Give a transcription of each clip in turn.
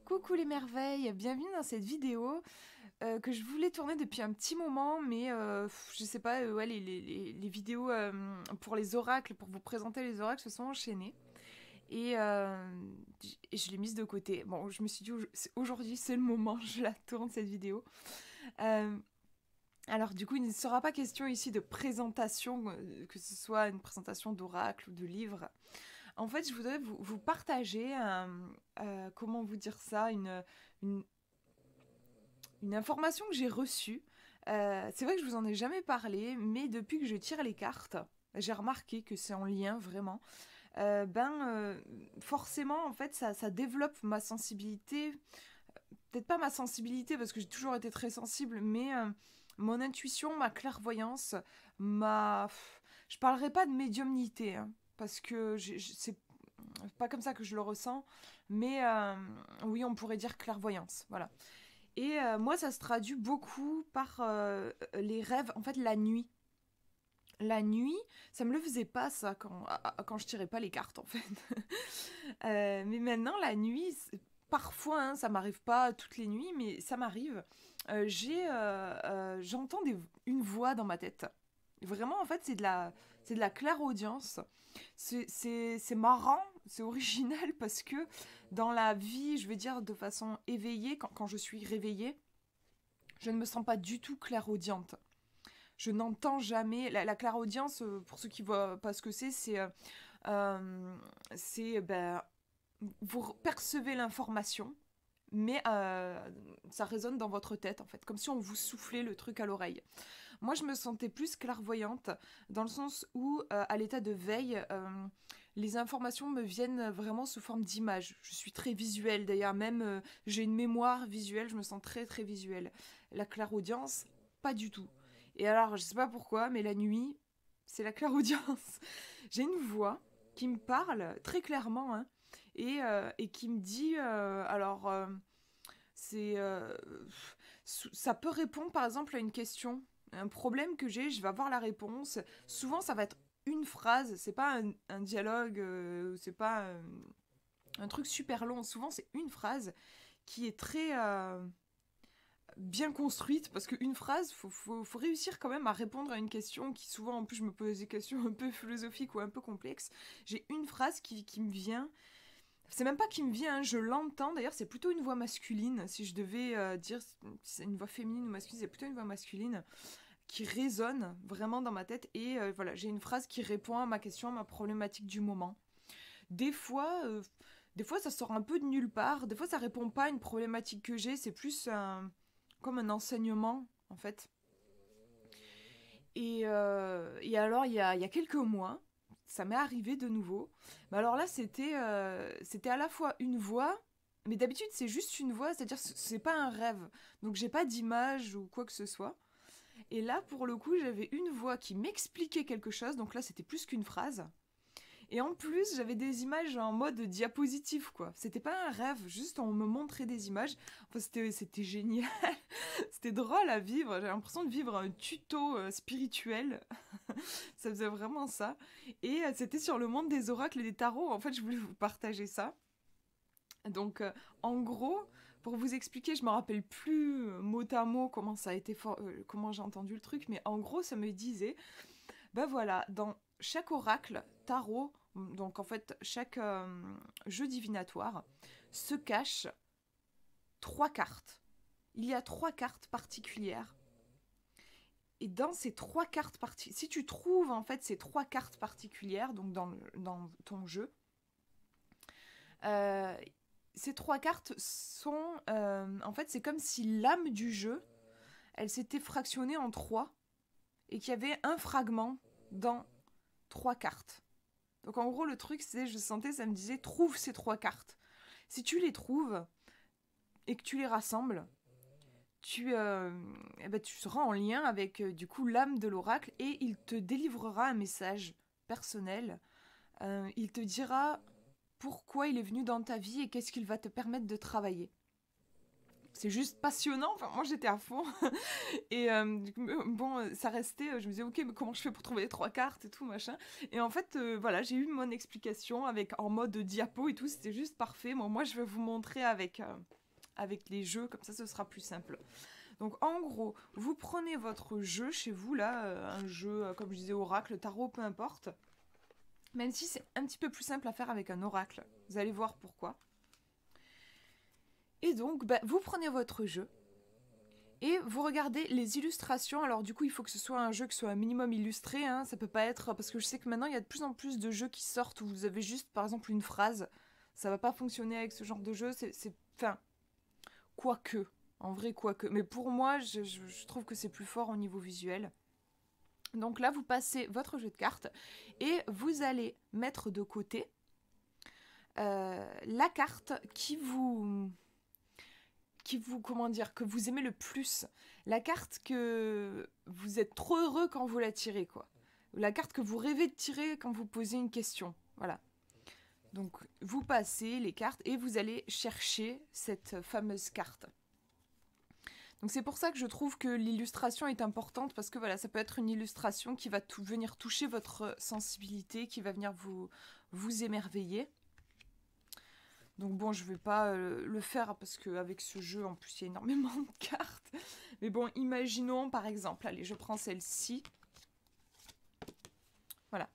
Coucou les merveilles, bienvenue dans cette vidéo que je voulais tourner depuis un petit moment, mais je sais pas, ouais, les vidéos pour les oracles, pour vous présenter les oracles se sont enchaînées et je l'ai mise de côté. Bon, je me suis dit aujourd'hui c'est le moment, je la tourne cette vidéo. Euh, alors du coup, il ne sera pas question ici de présentation, que ce soit une présentation d'oracle ou de livre. En fait, je voudrais vous partager, comment vous dire ça, une, une information que j'ai reçue. C'est vrai que je vous en ai jamais parlé, mais depuis que je tire les cartes, j'ai remarqué que c'est en lien vraiment. Forcément, en fait, ça développe ma sensibilité. Peut-être pas ma sensibilité parce que j'ai toujours été très sensible, mais mon intuition, ma clairvoyance, ma. Je parlerai pas de médiumnité, hein, parce que c'est pas comme ça que je le ressens, mais oui, on pourrait dire clairvoyance, voilà. Et moi, ça se traduit beaucoup par les rêves, en fait, la nuit. La nuit, ça me le faisait pas ça quand je tirais pas les cartes en fait. Mais maintenant, la nuit, parfois, hein, ça m'arrive pas toutes les nuits, mais ça m'arrive. J'entends une voix dans ma tête. Vraiment, en fait, c'est de la clairaudience. C'est marrant, c'est original parce que dans la vie, je veux dire de façon éveillée, quand je suis réveillée, je ne me sens pas du tout clairaudiente. Je n'entends jamais. La clairaudience, pour ceux qui voient pas ce que euh, ben, vous percevez l'information, mais ça résonne dans votre tête en fait, comme si on vous soufflait le truc à l'oreille. Moi, je me sentais plus clairvoyante dans le sens où, à l'état de veille, les informations me viennent vraiment sous forme d'images. Je suis très visuelle, d'ailleurs, même j'ai une mémoire visuelle, je me sens très très visuelle. La clairaudience, pas du tout. Et alors, je sais pas pourquoi, mais la nuit, c'est la clairaudience. J'ai une voix qui me parle très clairement, hein, et qui me dit, c'est, ça peut répondre par exemple à une question, un problème que j'ai, je vais avoir la réponse. Souvent, ça va être une phrase, c'est pas un dialogue, c'est pas un truc super long. Souvent, c'est une phrase qui est très bien construite parce qu'une phrase, faut réussir quand même à répondre à une question qui souvent, en plus, je me pose des questions un peu philosophiques ou un peu complexes. J'ai une phrase qui me vient. C'est même pas qui me vient, hein, je l'entends. D'ailleurs, c'est plutôt une voix masculine. Si je devais dire si c'est une voix féminine ou masculine, c'est plutôt une voix masculine qui résonne vraiment dans ma tête. Et voilà, j'ai une phrase qui répond à ma question, à ma problématique du moment. Des fois, euh, des fois, ça sort un peu de nulle part. Des fois, ça répond pas à une problématique que j'ai. C'est plus comme un enseignement, en fait. Et alors, il y a quelques mois, ça m'est arrivé de nouveau. Mais alors là, c'était à la fois une voix, mais d'habitude, c'est juste une voix, c'est-à-dire que c'est pas un rêve. Donc, j'ai pas d'image ou quoi que ce soit. Et là, pour le coup, j'avais une voix qui m'expliquait quelque chose. Donc là, c'était plus qu'une phrase. Et en plus, j'avais des images en mode diapositive, quoi. C'était pas un rêve, juste on me montrait des images. Enfin, c'était génial. C'était drôle à vivre. J'ai l'impression de vivre un tuto spirituel. Ça faisait vraiment ça. Et c'était sur le monde des oracles et des tarots. En fait, je voulais vous partager ça. Donc, en gros, pour vous expliquer, je me rappelle plus mot à mot comment ça a été comment j'ai entendu le truc, mais en gros, ça me disait, ben voilà, dans chaque oracle, tarot, donc en fait, chaque jeu divinatoire, se cachent trois cartes. Il y a trois cartes particulières. Et dans ces trois cartes particulières, si tu trouves en fait ces trois cartes particulières, donc dans ton jeu, euh, ces trois cartes sont, en fait, c'est comme si l'âme du jeu, elle s'était fractionnée en trois et qu'il y avait un fragment dans trois cartes. Donc en gros, le truc, c'est, je sentais, ça me disait, trouve ces trois cartes. Si tu les trouves et que tu les rassembles, eh ben, tu seras en lien avec du coup l'âme de l'oracle et il te délivrera un message personnel. Il te dira pourquoi il est venu dans ta vie et qu'est-ce qu'il va te permettre de travailler. c'est juste passionnant. Enfin, moi, j'étais à fond. Et bon, ça restait. Je me disais, ok, mais comment je fais pour trouver les 3 cartes et tout, machin. Et en fait, voilà, j'ai eu mon explication en mode diapo et tout. C'était juste parfait. Moi, je vais vous montrer avec les jeux. Comme ça, ce sera plus simple. Donc, en gros, vous prenez votre jeu chez vous, là, un jeu, comme je disais, oracle, tarot, peu importe. Même si c'est un petit peu plus simple à faire avec un oracle. Vous allez voir pourquoi. Et donc, vous prenez votre jeu et vous regardez les illustrations. Alors du coup, il faut que ce soit un jeu qui soit un minimum illustré. Hein. Ça peut pas être... Parce que je sais que maintenant, il y a de plus en plus de jeux qui sortent où vous avez juste, par exemple, une phrase. Ça va pas fonctionner avec ce genre de jeu. Enfin, quoique. En vrai, quoique. Mais pour moi, je trouve que c'est plus fort au niveau visuel. Donc là, vous passez votre jeu de cartes et vous allez mettre de côté la carte comment dire, que vous aimez le plus. La carte que vous êtes trop heureux quand vous la tirez, quoi. La carte que vous rêvez de tirer quand vous posez une question. Voilà. Donc, vous passez les cartes et vous allez chercher cette fameuse carte. Donc, c'est pour ça que je trouve que l'illustration est importante parce que voilà, ça peut être une illustration qui va venir toucher votre sensibilité, qui va venir vous émerveiller. Donc bon, je vais pas le faire parce qu'avec ce jeu, en plus, il y a énormément de cartes. Mais bon, imaginons par exemple, allez, je prends celle-ci. Voilà.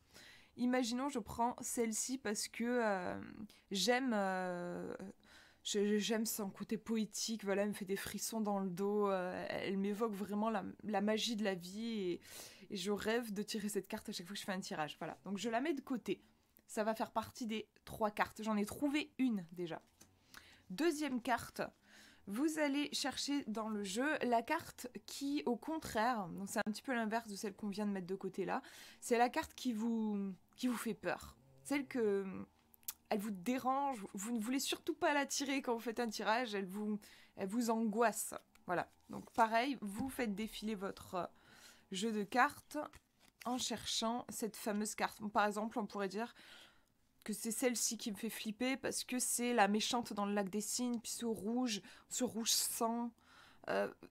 Imaginons, je prends celle-ci parce que j'aime son côté poétique. Voilà, elle me fait des frissons dans le dos. Elle m'évoque vraiment la magie de la vie. Et je rêve de tirer cette carte à chaque fois que je fais un tirage. Voilà, donc je la mets de côté. Ça va faire partie des 3 cartes. J'en ai trouvé une déjà. Deuxième carte, vous allez chercher dans le jeu la carte qui, au contraire, donc c'est un petit peu l'inverse de celle qu'on vient de mettre de côté là, c'est la carte qui vous fait peur. Celle que elle vous dérange, vous ne voulez surtout pas la tirer quand vous faites un tirage, elle vous angoisse. Voilà, donc pareil, vous faites défiler votre jeu de cartes en cherchant cette fameuse carte. Par exemple, on pourrait dire que c'est celle-ci qui me fait flipper parce que c'est la méchante dans le lac des cygnes, puis ce rouge sang,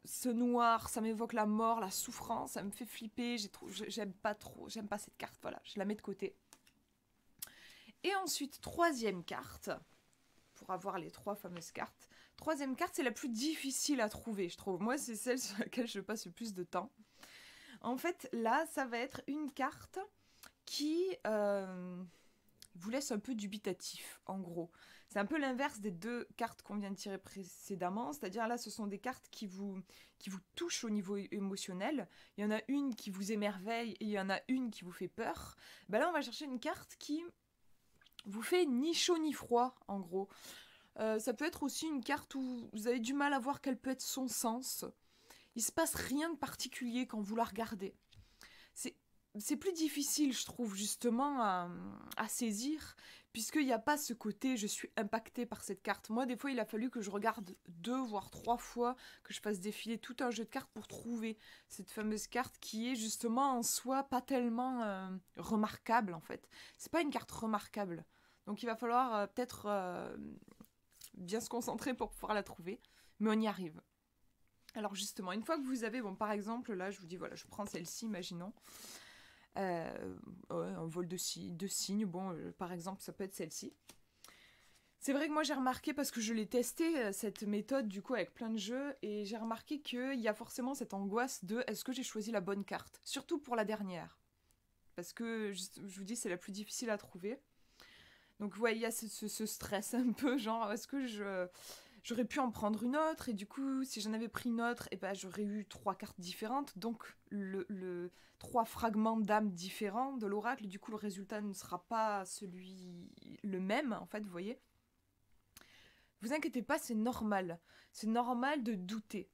ce noir, ça m'évoque la mort, la souffrance, ça me fait flipper, j'aime pas cette carte, voilà, je la mets de côté. Et ensuite, troisième carte, pour avoir les 3 fameuses cartes. Troisième carte, c'est la plus difficile à trouver, je trouve. Moi, c'est celle sur laquelle je passe le plus de temps. En fait, là, ça va être une carte qui vous laisse un peu dubitatif, en gros. C'est un peu l'inverse des 2 cartes qu'on vient de tirer précédemment, c'est-à-dire là, ce sont des cartes qui vous touchent au niveau émotionnel. Il y en a une qui vous émerveille et il y en a une qui vous fait peur. Ben là, on va chercher une carte qui vous fait ni chaud ni froid, en gros. Ça peut être aussi une carte où vous avez du mal à voir quel peut être son sens. Il se passe rien de particulier quand vous la regardez. C'est plus difficile, je trouve, justement, à saisir, puisqu'il n'y a pas ce côté « je suis impactée par cette carte ». Moi, des fois, il a fallu que je regarde 2 voire 3 fois, que je fasse défiler tout un jeu de cartes pour trouver cette fameuse carte qui est justement en soi pas tellement remarquable, en fait. C'est pas une carte remarquable. Donc, il va falloir peut-être bien se concentrer pour pouvoir la trouver, mais on y arrive. Alors, justement, une fois que vous avez, bon, par exemple, là, je vous dis, voilà, je prends celle-ci, imaginons. Un vol de signes, bon, par exemple, ça peut être celle-ci. C'est vrai que moi j'ai remarqué, parce que je l'ai testé, cette méthode du coup avec plein de jeux, et j'ai remarqué qu'il y a forcément cette angoisse de est-ce que j'ai choisi la bonne carte, surtout pour la dernière, parce que je vous dis c'est la plus difficile à trouver. Donc ouais, il y a ce stress un peu, genre est-ce que j'aurais pu en prendre une autre, et du coup, si j'en avais pris une autre, et ben, j'aurais eu 3 cartes différentes, donc 3 fragments d'âme différents de l'oracle, du coup, le résultat ne sera pas le même, en fait, vous voyez. Vous inquiétez pas, c'est normal. C'est normal de douter.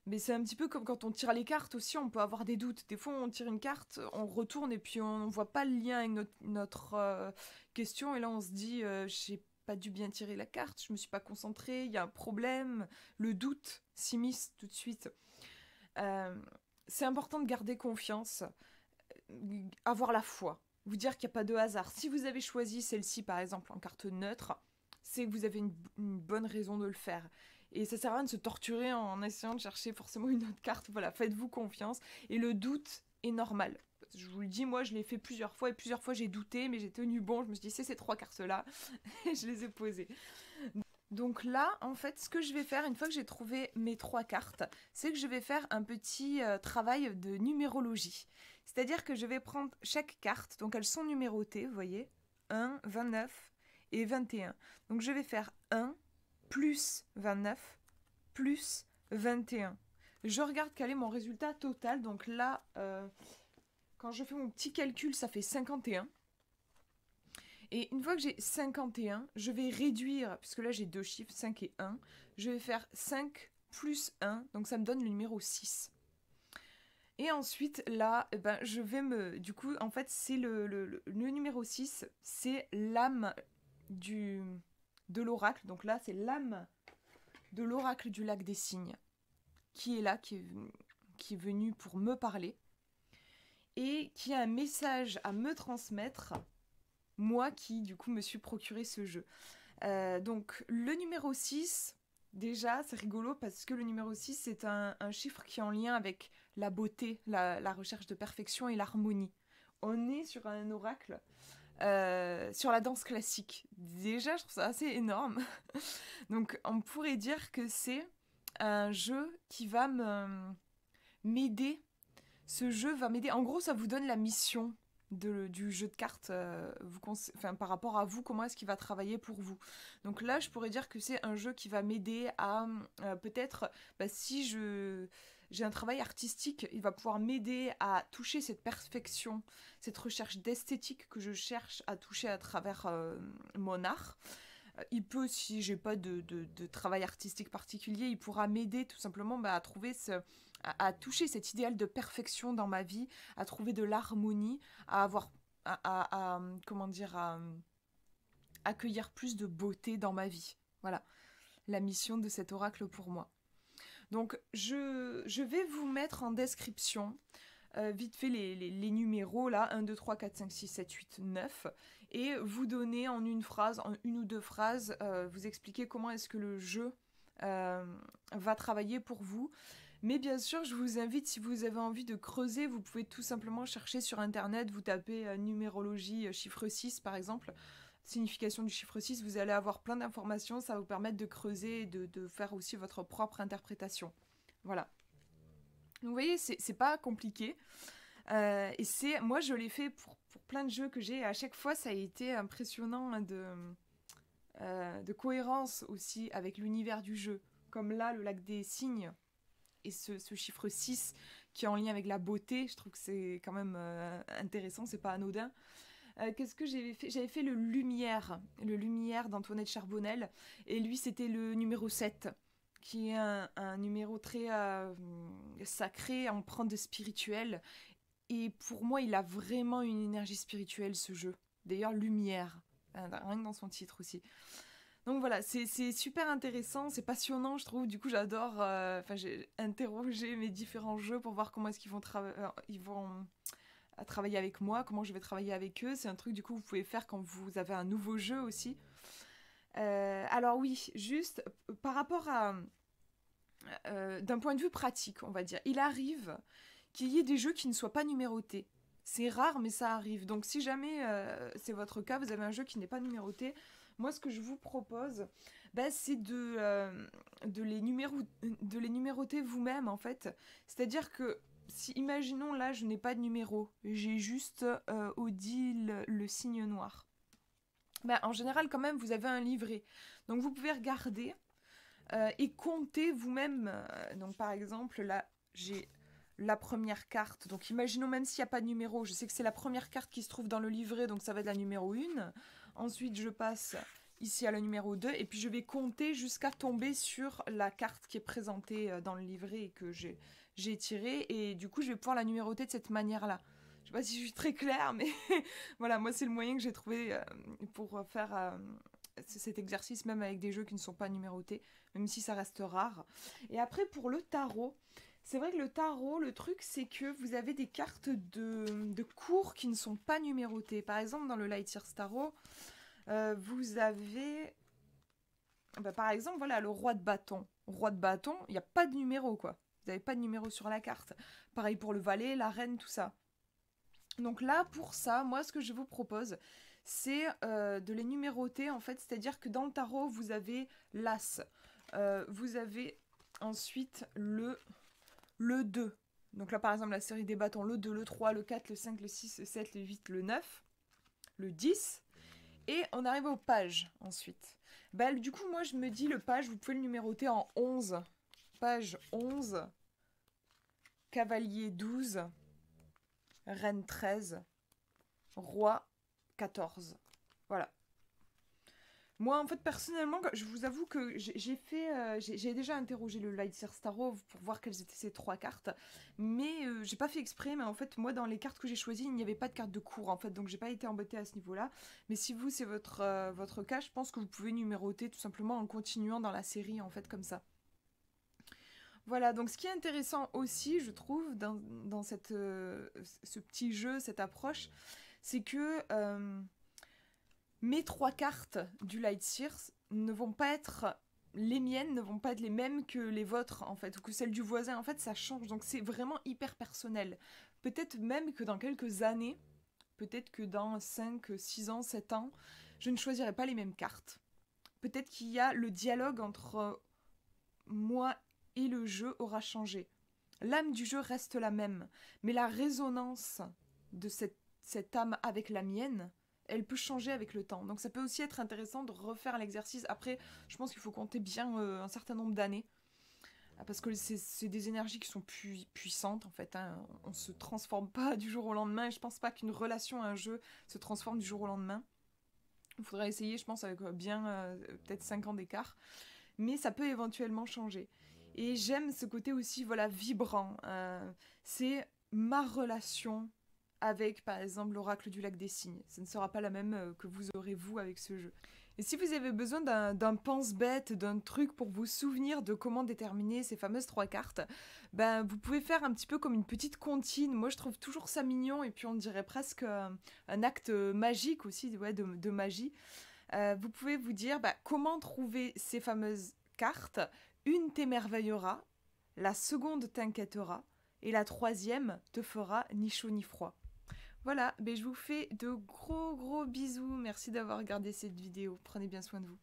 Mais c'est un petit peu comme quand on tire les cartes aussi, on peut avoir des doutes. Des fois, on tire une carte, on retourne, et puis on ne voit pas le lien avec notre question, et là, on se dit, j'ai pas dû bien tirer la carte, je me suis pas concentrée, il y a un problème, le doute s'immisce tout de suite. C'est important de garder confiance, avoir la foi, vous dire qu'il n'y a pas de hasard. Si vous avez choisi celle-ci par exemple en carte neutre, c'est que vous avez une bonne raison de le faire. Et ça sert à rien de se torturer en essayant de chercher forcément une autre carte. Voilà, faites-vous confiance. Et le doute est normal. Je vous le dis, moi je l'ai fait plusieurs fois et plusieurs fois j'ai douté, mais j'ai tenu bon. Je me suis dit, c'est ces 3 cartes-là. Et je les ai posées. Donc là, en fait, ce que je vais faire, une fois que j'ai trouvé mes 3 cartes, c'est que je vais faire un petit travail de numérologie. C'est-à-dire que je vais prendre chaque carte, donc elles sont numérotées, vous voyez, 1, 29 et 21. Donc je vais faire 1 plus 29 plus 21. Je regarde quel est mon résultat total. Donc là, quand je fais mon petit calcul, ça fait 51. Et une fois que j'ai 51, je vais réduire, puisque là j'ai 2 chiffres, 5 et 1, je vais faire 5 plus 1, donc ça me donne le numéro 6. Et ensuite, là, eh ben, je vais me... Du coup, en fait, c'est le numéro 6, c'est l'âme de l'oracle. Donc là, c'est l'âme de l'oracle du lac des cygnes, qui est là, qui est venu pour me parler, et qui a un message à me transmettre, moi qui, du coup, me suis procuré ce jeu. Donc, le numéro 6, déjà, c'est rigolo parce que le numéro 6, c'est un chiffre qui est en lien avec la beauté, la recherche de perfection et l'harmonie. On est sur un oracle, sur la danse classique. Déjà, je trouve ça assez énorme. Donc, on pourrait dire que c'est un jeu qui va m'aider. Ce jeu va m'aider. En gros, ça vous donne la mission du jeu de cartes par rapport à vous, comment est-ce qu'il va travailler pour vous. Donc là, je pourrais dire que c'est un jeu qui va m'aider à peut-être, si j'ai un travail artistique, il va pouvoir m'aider à toucher cette perfection, cette recherche d'esthétique que je cherche à toucher à travers mon art. Il peut, si j'ai pas de travail artistique particulier, il pourra m'aider tout simplement à trouver à toucher cet idéal de perfection dans ma vie, à trouver de l'harmonie, à avoir, comment dire, à accueillir plus de beauté dans ma vie. Voilà, la mission de cet oracle pour moi. Donc, je vais vous mettre en description vite fait les numéros là, 1, 2, 3, 4, 5, 6, 7, 8, 9, et vous donner en une phrase, en une ou deux phrases, vous expliquer comment est-ce que le jeu va travailler pour vous. Mais bien sûr, je vous invite, si vous avez envie de creuser, vous pouvez tout simplement chercher sur internet, vous tapez numérologie chiffre 6 par exemple, signification du chiffre 6, vous allez avoir plein d'informations, ça va vous permettre de creuser et de faire aussi votre propre interprétation. Voilà. Donc vous voyez, c'est pas compliqué. Et moi je l'ai fait pour plein de jeux que j'ai. À chaque fois, ça a été impressionnant de cohérence aussi avec l'univers du jeu. Comme là, le lac des cygnes et ce chiffre 6 qui est en lien avec la beauté. Je trouve que c'est quand même intéressant, c'est pas anodin. Qu'est-ce que j'avais fait? J'avais fait le Lumière d'Antoinette Charbonnel. Et lui, c'était le numéro 7, qui est un numéro très sacré, empreint de spirituel. Et pour moi, il a vraiment une énergie spirituelle, ce jeu. D'ailleurs, Lumière, rien que dans son titre aussi. Donc voilà, c'est super intéressant, c'est passionnant, je trouve. Du coup, j'adore. J'ai interrogé mes différents jeux pour voir comment est-ce qu'ils vont travailler avec moi, comment je vais travailler avec eux. C'est un truc, du coup, vous pouvez faire quand vous avez un nouveau jeu aussi. Alors oui, juste par rapport à... d'un point de vue pratique, on va dire, il arrive qu'il y ait des jeux qui ne soient pas numérotés. C'est rare, mais ça arrive. Donc si jamais c'est votre cas, vous avez un jeu qui n'est pas numéroté, moi ce que je vous propose, c'est de les numéroter vous-même en fait. C'est-à-dire que si, imaginons là, je n'ai pas de numéro, j'ai juste Odile le signe noir. En général, quand même, vous avez un livret. Donc vous pouvez regarder et compter vous-même. Donc par exemple, là, j'ai la première carte. Donc imaginons même s'il n'y a pas de numéro, je sais que c'est la première carte qui se trouve dans le livret, donc ça va être la numéro 1. Ensuite, je passe ici à la numéro 2, et puis je vais compter jusqu'à tomber sur la carte qui est présentée dans le livret et que j'ai tirée, et du coup, je vais pouvoir la numéroter de cette manière-là. Je sais pas si je suis très claire, mais voilà, moi, c'est le moyen que j'ai trouvé pour faire cet exercice, même avec des jeux qui ne sont pas numérotés, même si ça reste rare. Et après, pour le tarot, c'est vrai que le tarot, le truc, c'est que vous avez des cartes de cours qui ne sont pas numérotées. Par exemple, dans le Light Years Tarot, vous avez bah, par exemple, voilà, le roi de bâton. Roi de bâton, il n'y a pas de numéro, quoi. Vous n'avez pas de numéro sur la carte. Pareil pour le valet, la reine, tout ça. Donc là, pour ça, moi, ce que je vous propose, c'est de les numéroter, en fait. C'est-à-dire que dans le tarot, vous avez l'as. Vous avez ensuite le 2. Donc là, par exemple, la série des bâtons, le 2, le 3, le 4, le 5, le 6, le 7, le 8, le 9, le 10. Et on arrive au page, ensuite. Bah, du coup, moi, je me dis, le page, vous pouvez le numéroter en 11. Page 11, cavalier 12, reine 13, roi 14. Voilà. Moi, en fait, personnellement, je vous avoue que j'ai déjà interrogé le Lightseer Starov pour voir quelles étaient ces 3 cartes, mais j'ai pas fait exprès. Mais en fait, moi, dans les cartes que j'ai choisies, il n'y avait pas de carte de cours, en fait, donc j'ai pas été embêtée à ce niveau-là. Mais si vous, c'est votre cas, je pense que vous pouvez numéroter tout simplement en continuant dans la série, en fait, comme ça. Voilà, donc ce qui est intéressant aussi, je trouve, dans ce petit jeu, cette approche, c'est que mes 3 cartes du Lightseer ne vont pas être les miennes, ne vont pas être les mêmes que les vôtres, en fait, ou que celles du voisin. En fait, ça change, donc c'est vraiment hyper personnel. Peut-être même que dans quelques années, peut-être que dans 5, 6 ans, 7 ans, je ne choisirai pas les mêmes cartes. Peut-être qu'il y a le dialogue entre moi et le jeu aura changé. L'âme du jeu reste la même, mais la résonance de cette âme avec la mienne, elle peut changer avec le temps. Donc ça peut aussi être intéressant de refaire l'exercice. Après, je pense qu'il faut compter bien un certain nombre d'années. Parce que c'est des énergies qui sont puissantes en fait. Hein. On ne se transforme pas du jour au lendemain. Et je pense pas qu'une relation à un jeu se transforme du jour au lendemain. Il faudrait essayer, je pense, avec bien peut-être 5 ans d'écart. Mais ça peut éventuellement changer. Et j'aime ce côté aussi, voilà, vibrant. C'est ma relation avec, par exemple, l'oracle du lac des cygnes. Ça ne sera pas la même que vous aurez, vous, avec ce jeu. Et si vous avez besoin d'un pense-bête, d'un truc pour vous souvenir de comment déterminer ces fameuses 3 cartes, ben, vous pouvez faire un petit peu comme une petite comptine. Moi, je trouve toujours ça mignon, et puis on dirait presque un acte magique aussi, ouais, de magie. Vous pouvez vous dire comment trouver ces fameuses cartes. Une t'émerveillera, la seconde t'inquiétera, et la troisième te fera ni chaud ni froid. Voilà, je vous fais de gros bisous. Merci d'avoir regardé cette vidéo. Prenez bien soin de vous.